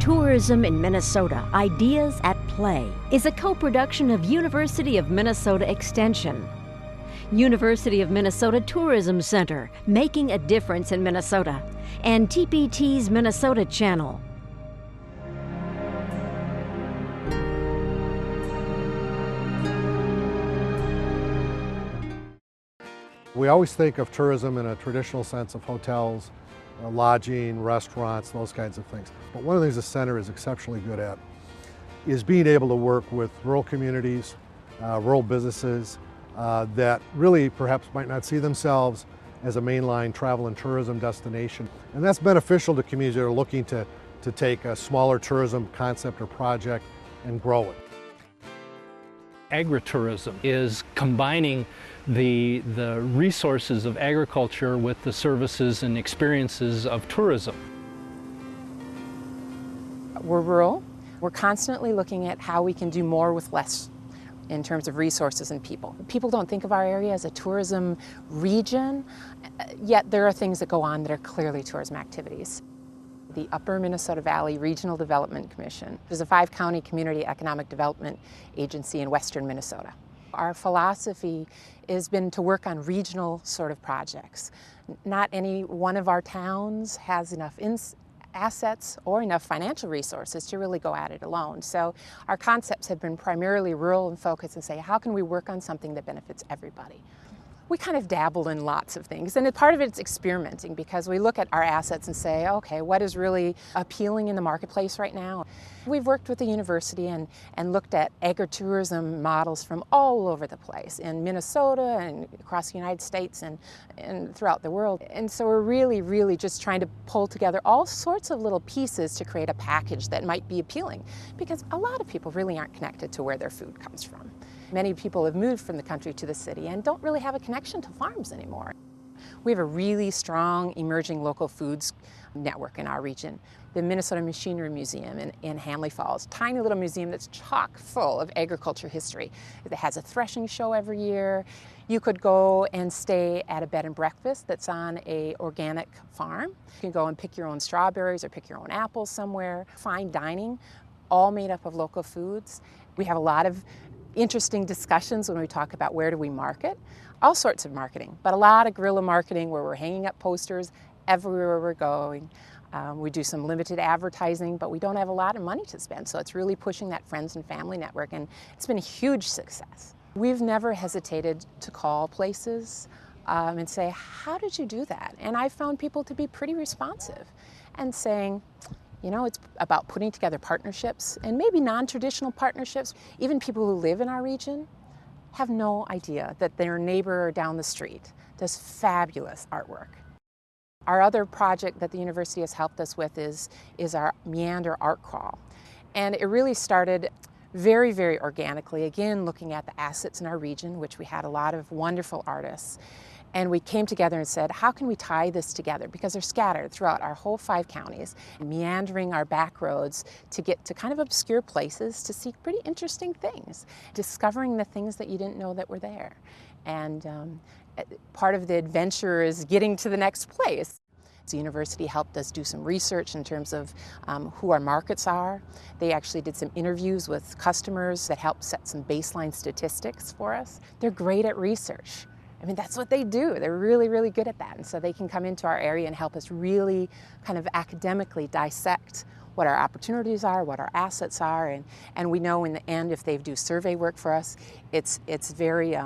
Tourism in Minnesota, Ideas at Play is a co-production of University of Minnesota Extension, University of Minnesota Tourism Center, Making a Difference in Minnesota, and TPT's Minnesota Channel. We always think of tourism in a traditional sense of hotels, lodging, restaurants, those kinds of things. But one of the things the center is exceptionally good at is being able to work with rural communities, rural businesses that really perhaps might not see themselves as a mainline travel and tourism destination. And that's beneficial to communities that are looking to take a smaller tourism concept or project and grow it. Agritourism is combining the resources of agriculture with the services and experiences of tourism. We're rural. We're constantly looking at how we can do more with less in terms of resources and people. People don't think of our area as a tourism region, yet there are things that go on that are clearly tourism activities. The Upper Minnesota Valley Regional Development Commission is a 5-county community economic development agency in western Minnesota. Our philosophy has been to work on regional sort of projects. Not any one of our towns has enough assets or enough financial resources to really go at it alone. So our concepts have been primarily rural and focused and say, how can we work on something that benefits everybody? We kind of dabble in lots of things, and part of it's experimenting because we look at our assets and say, okay, what is really appealing in the marketplace right now? We've worked with the university and looked at agritourism models from all over the place, in Minnesota and across the United States and throughout the world. And so we're really just trying to pull together all sorts of little pieces to create a package that might be appealing, because a lot of people really aren't connected to where their food comes from. Many people have moved from the country to the city and don't really have a connection to farms anymore. We have a really strong emerging local foods network in our region. The Minnesota Machinery Museum in Hanley Falls, tiny little museum that's chock full of agriculture history. It has a threshing show every year. You could go and stay at a bed and breakfast that's on an organic farm. You can go and pick your own strawberries or pick your own apples somewhere. Fine dining, all made up of local foods. We have a lot of interesting discussions when we talk about where do we market. All sorts of marketing, but a lot of guerrilla marketing where we're hanging up posters everywhere we're going. We do some limited advertising, but we don't have a lot of money to spend, so it's really pushing that friends and family network, and it's been a huge success. We've never hesitated to call places and say, how did you do that? And I've found people to be pretty responsive and saying, you know, it's about putting together partnerships, and maybe non-traditional partnerships. Even people who live in our region have no idea that their neighbor down the street does fabulous artwork. Our other project that the university has helped us with is our Meander Art Crawl. And it really started very organically, again, looking at the assets in our region, which we had a lot of wonderful artists. And we came together and said, how can we tie this together? Because they're scattered throughout our whole 5 counties, meandering our back roads to get to kind of obscure places to see pretty interesting things, discovering the things that you didn't know that were there. And part of the adventure is getting to the next place. The university helped us do some research in terms of who our markets are. They actually did some interviews with customers that helped set some baseline statistics for us. They're great at research. I mean, that's what they do. They're really good at that. And so they can come into our area and help us really kind of academically dissect what our opportunities are, what our assets are. And we know in the end, if they do survey work for us, it's very,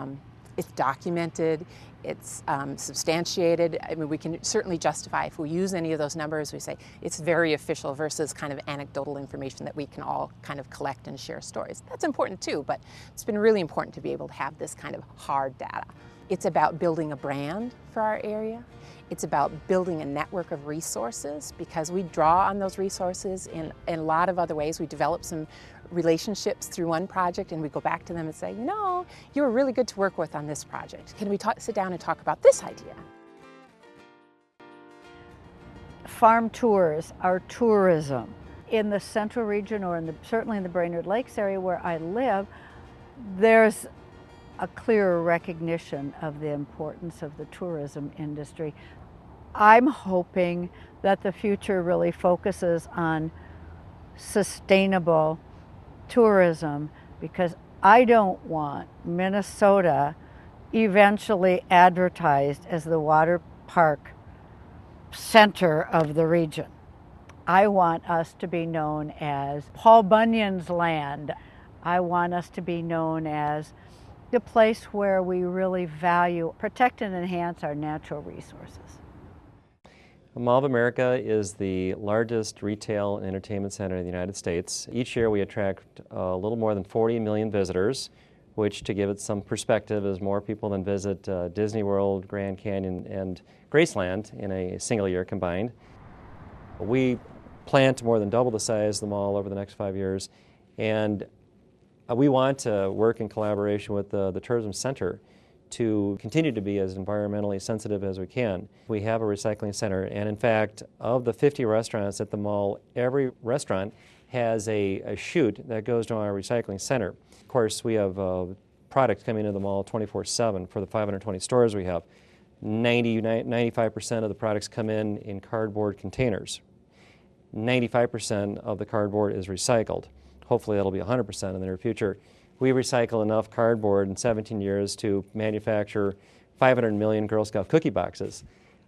it's documented, it's substantiated. I mean, we can certainly justify if we use any of those numbers, we say it's very official versus kind of anecdotal information that we can all kind of collect and share stories. That's important too, but it's been really important to be able to have this kind of hard data. It's about building a brand for our area. It's about building a network of resources, because we draw on those resources in a lot of other ways. We develop some relationships through one project and we go back to them and say, you know, you were really good to work with on this project. Can we sit down and talk about this idea? Farm tours are tourism. In the central region, or certainly in the Brainerd Lakes area where I live, there's a clearer recognition of the importance of the tourism industry. I'm hoping that the future really focuses on sustainable tourism, because I don't want Minnesota eventually advertised as the water park center of the region. I want us to be known as Paul Bunyan's land. I want us to be known as the place where we really value, protect, and enhance our natural resources. The Mall of America is the largest retail and entertainment center in the United States. Each year we attract a little more than 40 million visitors, which, to give it some perspective, is more people than visit Disney World, Grand Canyon, and Graceland in a single year combined. We plan to more than double the size of the mall over the next 5 years, and we want to work in collaboration with the Tourism Center to continue to be as environmentally sensitive as we can. We have a recycling center, and in fact, of the 50 restaurants at the mall, every restaurant has a chute that goes to our recycling center. Of course, we have products coming into the mall 24/7 for the 520 stores we have. 95% of the products come in cardboard containers. 95% of the cardboard is recycled. Hopefully that'll be 100% in the near future. We recycle enough cardboard in 17 years to manufacture 500 million Girl Scout cookie boxes.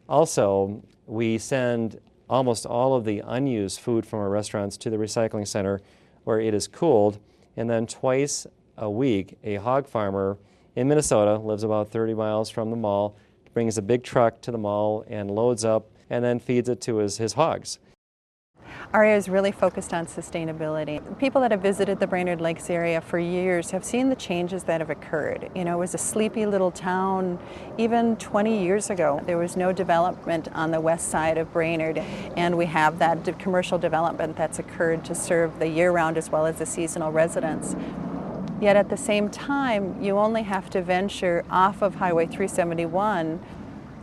Also, we send almost all of the unused food from our restaurants to the recycling center where it is cooled, and then twice a week a hog farmer in Minnesota, lives about 30 miles from the mall, brings a big truck to the mall and loads up and then feeds it to his hogs. Our area is really focused on sustainability. People that have visited the Brainerd Lakes area for years have seen the changes that have occurred. You know, it was a sleepy little town even 20 years ago. There was no development on the west side of Brainerd, and we have that commercial development that's occurred to serve the year-round as well as the seasonal residents. Yet at the same time, you only have to venture off of Highway 371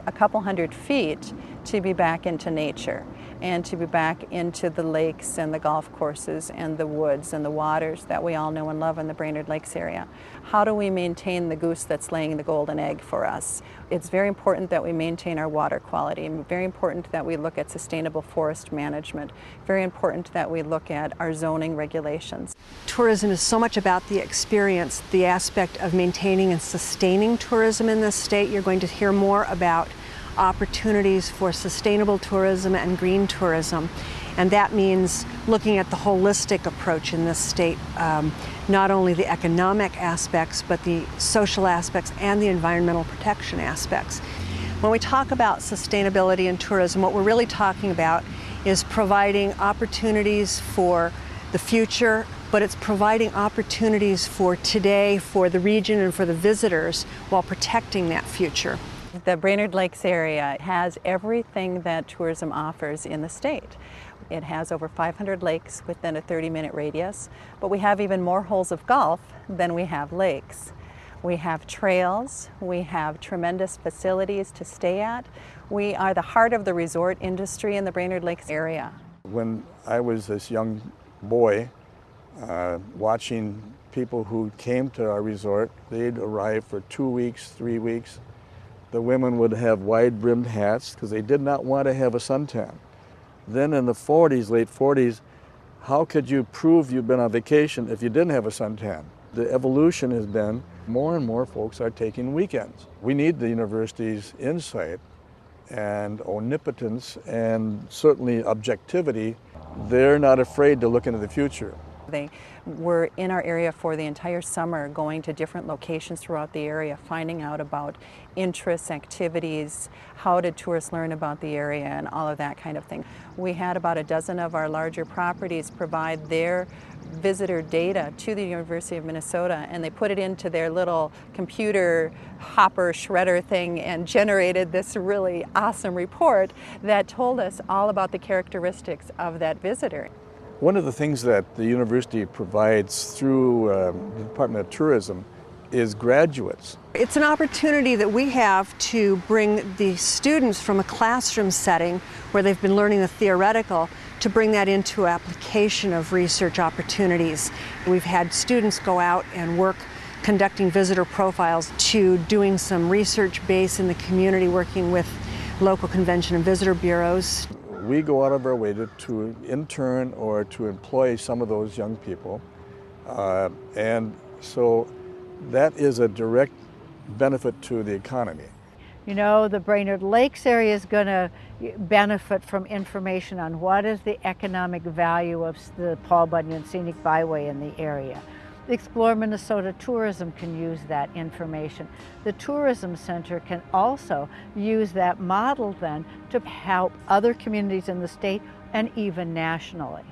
a couple hundred feet to be back into nature and to be back into the lakes and the golf courses and the woods and the waters that we all know and love in the Brainerd Lakes area. How do we maintain the goose that's laying the golden egg for us? It's very important that we maintain our water quality, and very important that we look at sustainable forest management, very important that we look at our zoning regulations. Tourism is so much about the experience, the aspect of maintaining and sustaining tourism in this state. You're going to hear more about opportunities for sustainable tourism and green tourism, and that means looking at the holistic approach in this state, not only the economic aspects but the social aspects and the environmental protection aspects. When we talk about sustainability in tourism, what we're really talking about is providing opportunities for the future, but it's providing opportunities for today, for the region and for the visitors, while protecting that future. The Brainerd Lakes area has everything that tourism offers in the state. It has over 500 lakes within a 30-minute radius, but we have even more holes of golf than we have lakes. We have trails, we have tremendous facilities to stay at. We are the heart of the resort industry in the Brainerd Lakes area. When I was this young boy, watching people who came to our resort, they'd arrive for 2 weeks, 3 weeks. The women would have wide-brimmed hats because they did not want to have a suntan. Then in the 40s, late 40s, how could you prove you've been on vacation if you didn't have a suntan? The evolution has been more and more folks are taking weekends. We need the university's insight and omnipotence and certainly objectivity. They're not afraid to look into the future. They were in our area for the entire summer, going to different locations throughout the area, finding out about interests, activities, how did tourists learn about the area, and all of that kind of thing. We had about a dozen of our larger properties provide their visitor data to the University of Minnesota, and they put it into their little computer hopper shredder thing and generated this really awesome report that told us all about the characteristics of that visitor. One of the things that the university provides through the Department of Tourism is graduates. It's an opportunity that we have to bring the students from a classroom setting where they've been learning the theoretical to bring that into application of research opportunities. We've had students go out and work conducting visitor profiles to doing some research base in the community, working with local convention and visitor bureaus. we go out of our way to intern or to employ some of those young people. And so that is a direct benefit to the economy. You know, the Brainerd Lakes area is going to benefit from information on what is the economic value of the Paul Bunyan Scenic Byway in the area. Explore Minnesota Tourism can use that information. The Tourism Center can also use that model then to help other communities in the state and even nationally.